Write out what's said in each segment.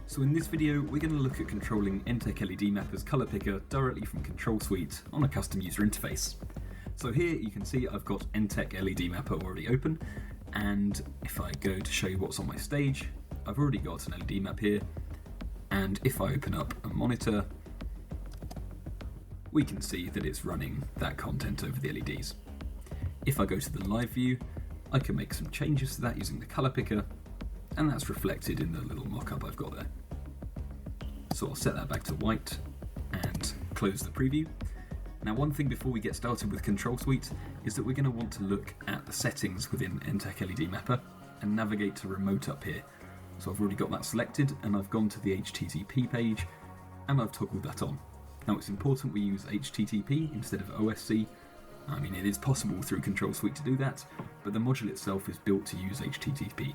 So in this video, we're going to look at controlling ENTTEC LED Mapper's color picker directly from Ctrl Suite on a custom user interface. So here you can see I've got ENTTEC LED Mapper already open, and if I go to show you what's on my stage, I've already got an LED map here, and if I open up a monitor, we can see that it's running that content over the LEDs. If I go to the live view, I can make some changes to that using the color picker, and that's reflected in the little mock-up I've got there. So I'll set that back to white and close the preview. Now, one thing before we get started with Ctrl Suite is that we're going to want to look at the settings within ENTTEC LED Mapper and navigate to remote up here. So I've already got that selected, and I've gone to the HTTP page and I've toggled that on. Now, it's important we use HTTP instead of OSC. I mean, it is possible through Ctrl Suite to do that, but the module itself is built to use HTTP.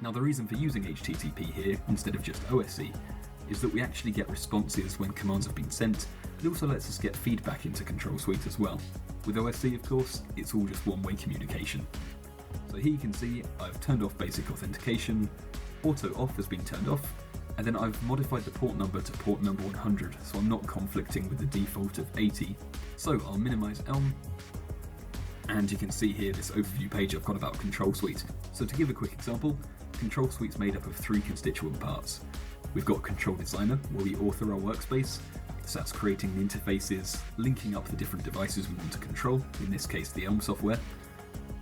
Now, the reason for using HTTP here instead of just OSC is that we actually get responses when commands have been sent. It also lets us get feedback into Ctrl Suite as well. With OSC, of course, it's all just one-way communication. So here you can see I've turned off basic authentication, auto off has been turned off, and then I've modified the port number to port number 100, so I'm not conflicting with the default of 80. So I'll minimize ELM, and you can see here this overview page I've got about Ctrl Suite. So to give a quick example, Ctrl Suite's made up of three constituent parts. We've got Control Designer, where we author our workspace, so that's creating the interfaces, linking up the different devices we want to control, in this case the ELM software.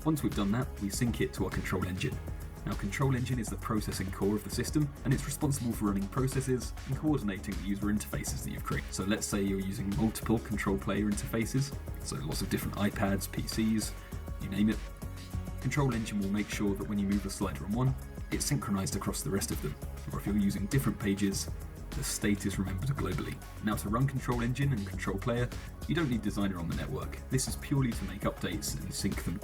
Once we've done that, we sync it to our control engine. Now, Control Engine is the processing core of the system, and it's responsible for running processes and coordinating the user interfaces that you've created. So let's say you're using multiple control player interfaces, so lots of different iPads, PCs, you name it. Control Engine will make sure that when you move a slider on one, it's synchronized across the rest of them. Or if you're using different pages, the state is remembered globally. Now, to run Control Engine and Control Player, you don't need Designer on the network. This is purely to make updates and sync them.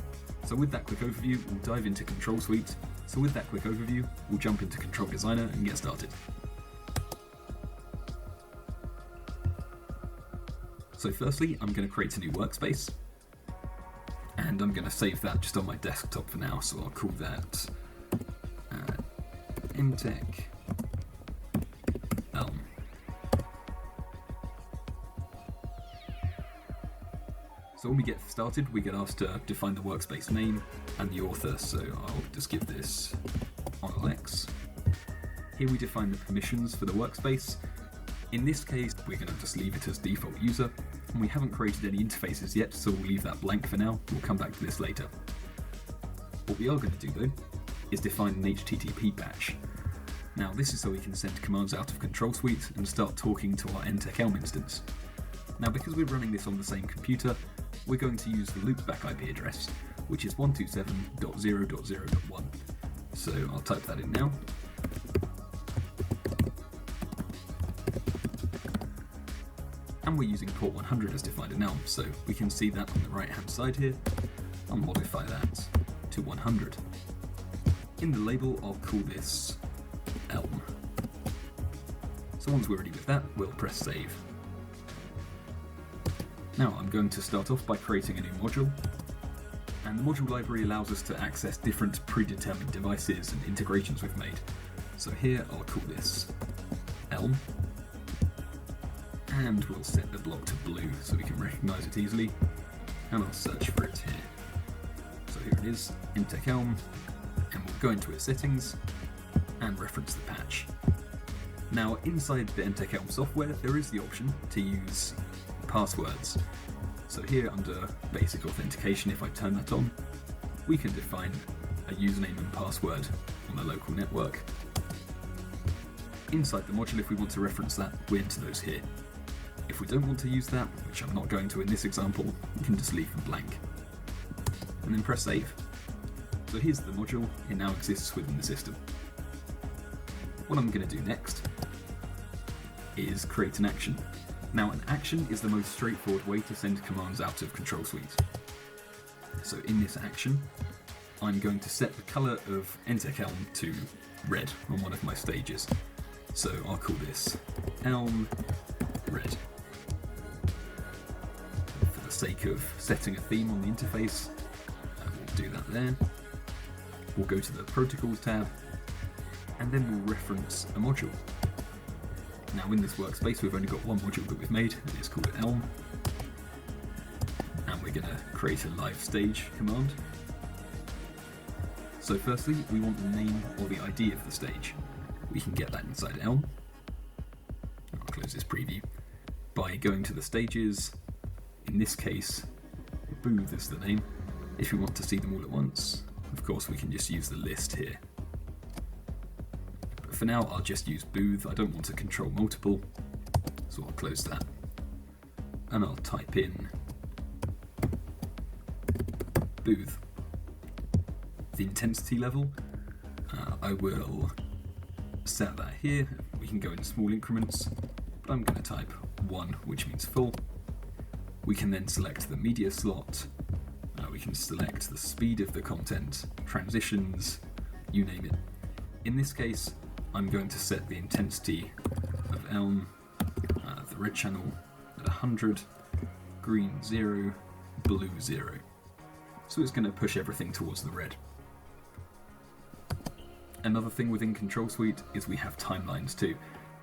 So with that quick overview, we'll dive into Control Suite. So with that quick overview, we'll jump into Control Designer and get started. So firstly, I'm going to create a new workspace, and I'm going to save that just on my desktop for now, so I'll call that ENTTEC ELM. So when we get started, we get asked to define the workspace name and the author, so I'll just give this onlx. Here we define the permissions for the workspace. In this case, we're going to just leave it as default user, and we haven't created any interfaces yet, so we'll leave that blank for now. We'll come back to this later. What we are going to do, though, is define an HTTP patch. Now, this is so we can send commands out of Ctrl Suite and start talking to our ENTTEC ELM instance. Now, because we're running this on the same computer, we're going to use the loopback IP address, which is 127.0.0.1. So I'll type that in now. And we're using port 100 as defined in ELM, so we can see that on the right-hand side here. I'll modify that to 100. In the label, I'll call this ELM. So once we're ready with that, we'll press save. Now I'm going to start off by creating a new module, and the module library allows us to access different predetermined devices and integrations we've made. So here I'll call this ELM, and we'll set the block to blue so we can recognize it easily, and I'll search for it here. So here it is, ENTTEC ELM, and we'll go into its settings and reference the patch. Now, inside the ENTTEC ELM software, there is the option to use passwords. So here under basic authentication, if I turn that on, we can define a username and password on the local network. Inside the module, if we want to reference that, we enter those here. If we don't want to use that, which I'm not going to in this example, we can just leave them blank. And then press save. So here's the module, it now exists within the system. What I'm going to do next is create an action. Now, an action is the most straightforward way to send commands out of Ctrl Suite. So in this action, I'm going to set the color of ENTTEC ELM to red on one of my stages. So I'll call this ELM red. For the sake of setting a theme on the interface, we'll do that there. We'll go to the Protocols tab, and then we'll reference a module. Now in this workspace we've only got one module that we've made, and it's called ELM, and we're going to create a live stage command. So firstly, we want the name or the ID of the stage. We can get that inside ELM. I'll close this preview by going to the stages. In this case, booth is the name. If we want to see them all at once, of course we can just use the list here. But for now, I'll just use booth. I don't want to control multiple, so I'll close that. And I'll type in booth. The intensity level, I will set that here. We can go in small increments, but I'm going to type 1, which means full. We can then select the media slot. We can select the speed of the content, transitions, you name it. In this case, I'm going to set the intensity of ELM, the red channel at 100, green 0, blue 0. So it's going to push everything towards the red. Another thing within Ctrl Suite is we have timelines too.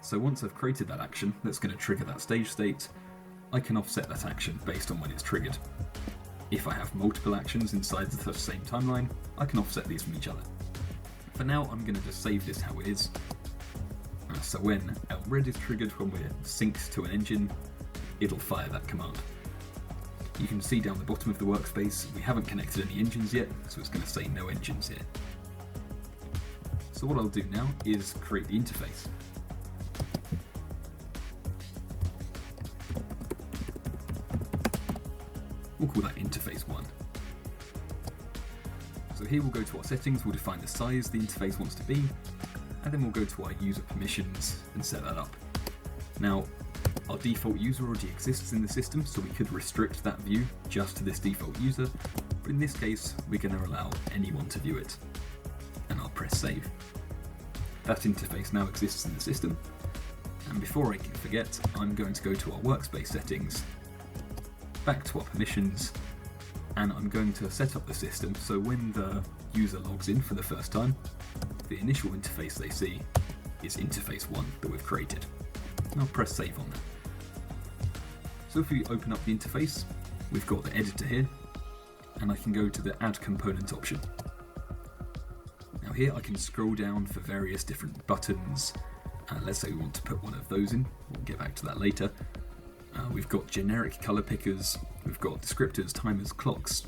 So once I've created that action that's going to trigger that stage state, I can offset that action based on when it's triggered. If I have multiple actions inside the same timeline, I can offset these from each other. For now, I'm going to just save this how it is. So when ELM red is triggered, when we're synced to an engine, it'll fire that command. You can see down the bottom of the workspace, we haven't connected any engines yet, so it's going to say no engines here. So what I'll do now is create the interface. We'll call that interface 1. So here we'll go to our settings, we'll define the size the interface wants to be, and then we'll go to our user permissions and set that up. Now, our default user already exists in the system, so we could restrict that view just to this default user, but in this case, we're going to allow anyone to view it. And I'll press save. That interface now exists in the system, and before I can forget, I'm going to go to our workspace settings, back to our permissions, and I'm going to set up the system so when the user logs in for the first time, the initial interface they see is interface 1 that we've created. And I'll press save on that. So if we open up the interface, we've got the editor here, and I can go to the add component option. Now here I can scroll down for various different buttons. Let's say we want to put one of those in, we'll get back to that later. We've got generic color pickers, we've got descriptors, timers, clocks,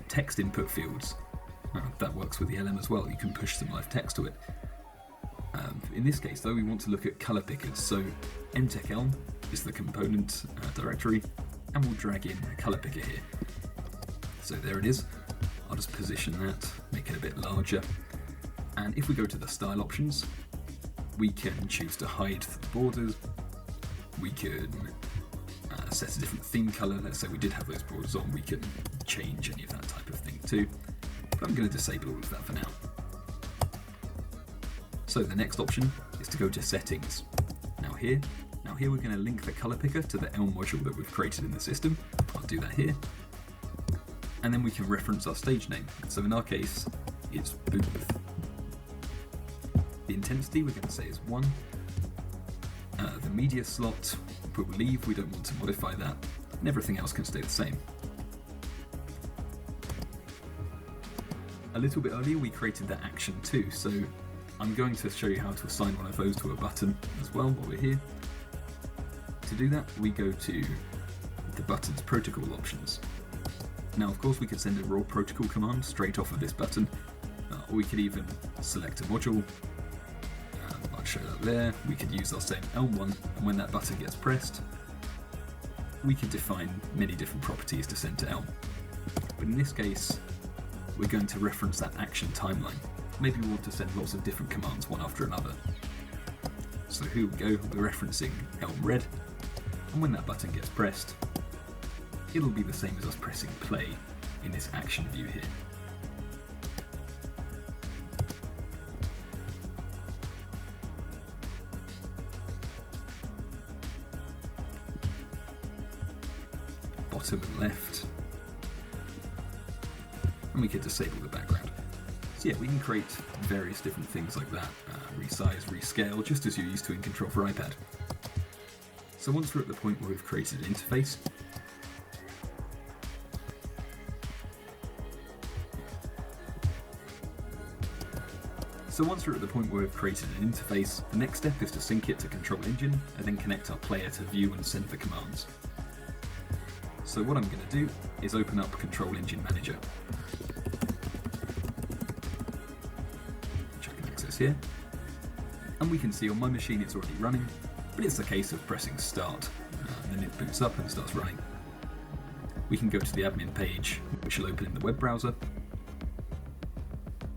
text input fields. That works with the LM as well, you can push some live text to it. In this case though, we want to look at color pickers, so ENTTEC ELM is the component directory, and we'll drag in a color picker here. So there it is. I'll just position that, make it a bit larger. And if we go to the style options, we can choose to hide the borders. We can set a different theme color. Let's say we did have those borders on, we can change any of that type of thing too. But I'm going to disable all of that for now. So the next option is to go to settings. Now here we're going to link the color picker to the ELM module that we've created in the system. I'll do that here. And then we can reference our stage name. So in our case, it's booth. The intensity we're going to say is 1. The media slot we'll leave, we don't want to modify that, and everything else can stay the same. A little bit earlier we created that action too, so I'm going to show you how to assign one of those to a button as well while we're here. To do that, we go to the button's protocol options. Now of course we could send a raw protocol command straight off of this button, or we could even select a module. I'll show that there. We could use our same ELM1, and when that button gets pressed, we can define many different properties to send to ELM. But in this case, we're going to reference that action timeline. Maybe we want to send lots of different commands one after another. So here we go, we're referencing ELM red, and when that button gets pressed, it'll be the same as us pressing play in this action view here. Bottom and left, and we can disable the background. So yeah, we can create various different things like that. resize, rescale, just as you're used to in Control for iPad. So once we're at the point where we've created an interface, the next step is to sync it to Control Engine and then connect our player to view and send the commands. So what I'm going to do is open up Control Engine Manager, which I can access here, and we can see on my machine it's already running, but it's a case of pressing Start, and then it boots up and starts running. We can go to the admin page, which will open in the web browser,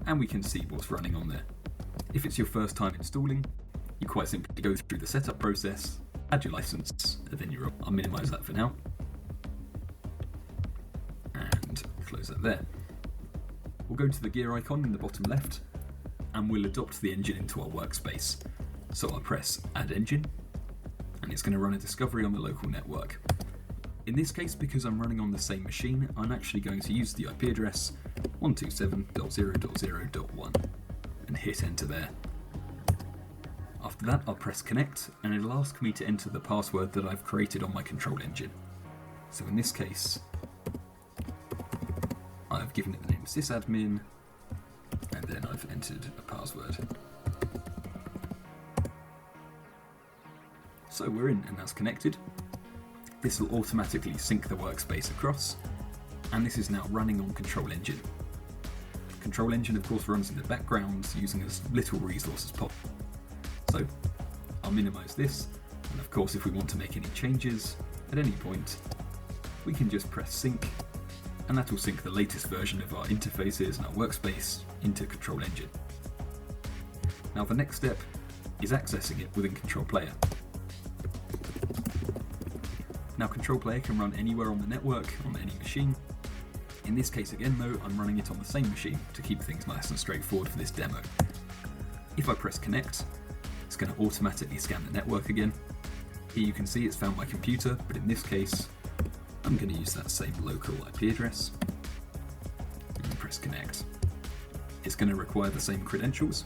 and we can see what's running on there. If it's your first time installing, you quite simply go through the setup process, add your license, and then you're up. I'll minimize that for now, and close that there. We'll go to the gear icon in the bottom left, and we'll adopt the engine into our workspace. So I'll press Add Engine, and it's going to run a discovery on the local network. In this case, because I'm running on the same machine, I'm actually going to use the IP address 127.0.0.1 and hit enter there. After that, I'll press connect, and it'll ask me to enter the password that I've created on my control engine. So in this case, I've given it the name sysadmin, and then I've entered a password. So we're in, and that's connected. This will automatically sync the workspace across, and this is now running on Control Engine. Control Engine, of course, runs in the background using as little resource as possible. So I'll minimize this, and of course, if we want to make any changes at any point, we can just press sync, and that will sync the latest version of our interfaces and our workspace into Control Engine. Now the next step is accessing it within Control Player. Now Control Player can run anywhere on the network, on any machine. In this case again though, I'm running it on the same machine to keep things nice and straightforward for this demo. If I press connect, it's going to automatically scan the network again. Here you can see it's found my computer, but in this case, I'm going to use that same local IP address. And press connect. It's going to require the same credentials.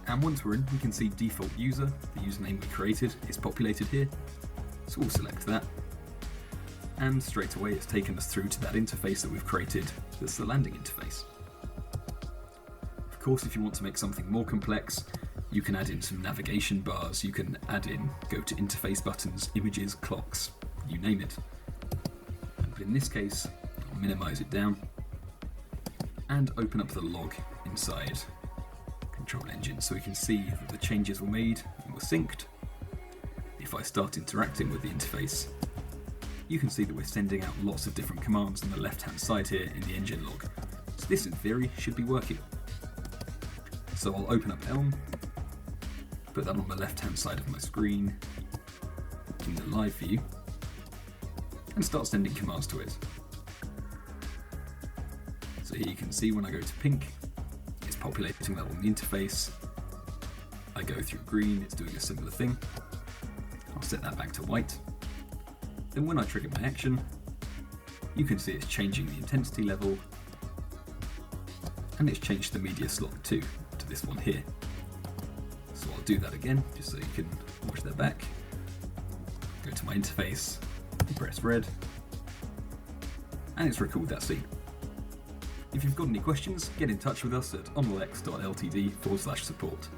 And once we're in, we can see default user, the username we created, is populated here. So we'll select that. And straight away it's taken us through to that interface that we've created, that's the landing interface. Of course, if you want to make something more complex, you can add in some navigation bars, you can add in go to interface buttons, images, clocks, you name it. But in this case, I'll minimize it down and open up the log inside Control Engine so we can see that the changes were made and were synced. If I start interacting with the interface, you can see that we're sending out lots of different commands on the left hand side here in the engine log. So this in theory should be working. So I'll open up Elm, put that on the left hand side of my screen in the live view, and start sending commands to it. So here you can see when I go to pink, it's populating that on the interface. I go through green, it's doing a similar thing. I'll set that back to white. Then when I trigger my action, you can see it's changing the intensity level, and it's changed the media slot too, to this one here. So I'll do that again, just so you can watch that back. Go to my interface, press red, and it's recalled that scene. If you've got any questions, get in touch with us at onlxltd/support.